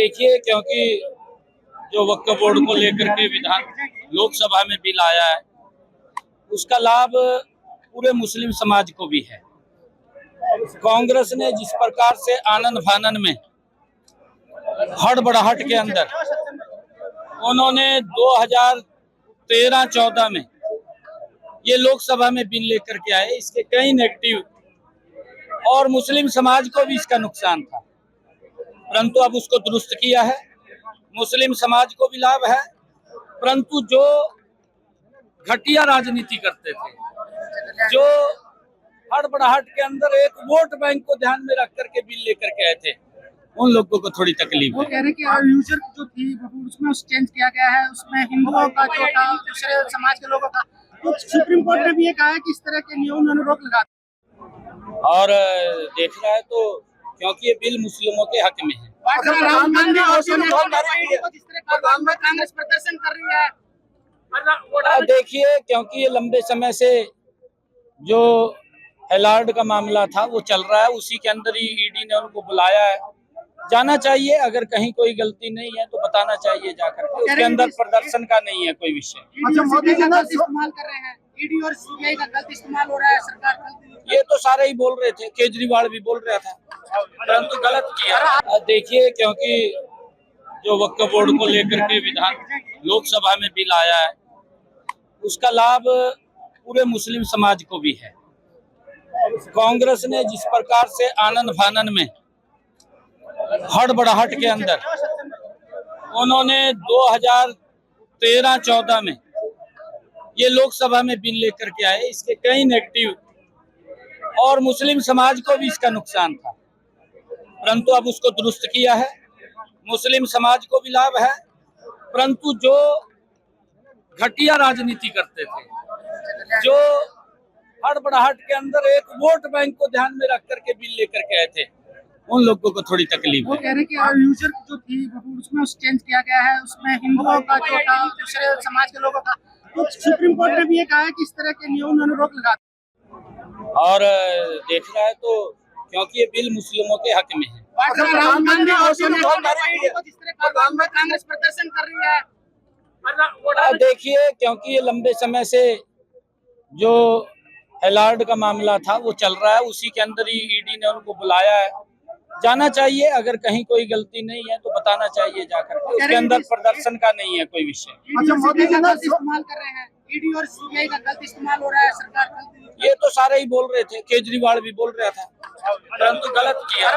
देखिए, क्योंकि जो वक्फ बोर्ड को लेकर के विधान लोकसभा में बिल आया है, उसका लाभ पूरे मुस्लिम समाज को भी है। कांग्रेस ने जिस प्रकार से आनन फानन में हड़बड़ाहट के अंदर उन्होंने 2013-14 में ये लोकसभा में बिल लेकर के आए, इसके कई नेगेटिव और मुस्लिम समाज को भी इसका नुकसान था, परंतु अब उसको दुरुस्त किया है। मुस्लिम समाज को भी लाभ है, परंतु जो घटिया राजनीति करते थे, जो हड़बड़ाहट के अंदर एक वोट बैंक को ध्यान में रख करके बिल लेकर के आए थे, उन लोगों को थोड़ी तकलीफ है। वो कह रहे कि यूजर जो थी उसमें चेंज किया गया है, उसमें हिंदुओं का जो था, दूसरे समाज के लोगों का, तो सुप्रीम कोर्ट ने भी ये कहा है कि इस तरह के नियम उन्होंने रोक लगा और देख रहा है तो क्योंकि ये बिल मुस्लिमों के हक में है। राहुल गांधी और सोनिया गांधी जिस तरह कांग्रेस प्रदर्शन कर रही है, देखिए, क्योंकि ये लंबे समय से जो हेलार्ड का मामला था वो चल रहा है, उसी के अंदर ही ईडी ने उनको बुलाया है। जाना चाहिए, अगर कहीं कोई गलती नहीं है तो बताना चाहिए जाकर के। उसके अंदर प्रदर्शन का नहीं है कोई विषय। अच्छा, मोदी जी गलत इस्तेमाल कर रहे हैं, ईडी और सीबीआई का गलत इस्तेमाल हो रहा है, सरकार ये तो सारे ही बोल रहे थे, केजरीवाल भी बोल रहा था, परंतु गलत किया। देखिए, क्योंकि जो वक्फ बोर्ड को लेकर के विधान लोकसभा में बिल आया है, उसका लाभ पूरे मुस्लिम समाज को भी है। कांग्रेस ने जिस प्रकार से आनन फानन में हड़बड़ाहट के अंदर उन्होंने 2013-14 में ये लोकसभा में बिल लेकर के आए, इसके कई नेगेटिव और मुस्लिम समाज को भी इसका नुकसान था, परंतु अब उसको दुरुस्त किया है। मुस्लिम समाज को भी लाभ है, परंतु जो घटिया राजनीति करते थे, जो हड़बड़ाहट के अंदर एक वोट बैंक को ध्यान में रख करके बिल लेकर के आए थे, उन लोगों को थोड़ी तकलीफ है। वो कह रहे कि यूजर जो थी उसमें चेंज किया गया है, उसमें हिंदुओं का जो था, दूसरे समाज के लोगों का, तो सुप्रीम कोर्ट ने भी ये कहा है कि इस तरह के नियम उन्होंने रोक लगा और देख रहा है तो क्योंकि ये बिल मुस्लिमों के हक में है। राहुल गांधी और सोनिया गांधी जिस तरह कांग्रेस प्रदर्शन कर रही है, देखिए, क्योंकि ये लंबे समय से जो हेलार्ड का मामला था वो चल रहा है, उसी के अंदर ही ईडी ने उनको बुलाया है। जाना चाहिए, अगर कहीं कोई गलती नहीं है तो बताना चाहिए जाकर के। उसके अंदर प्रदर्शन का नहीं है कोई विषय। अच्छा, मोदी जी गलत इस्तेमाल कर रहे हैं, ईडी और सीबीआई का गलत इस्तेमाल हो रहा है, सरकार ये तो सारे ही बोल रहे थे, केजरीवाल भी बोल रहा था, परंतु गलत किया।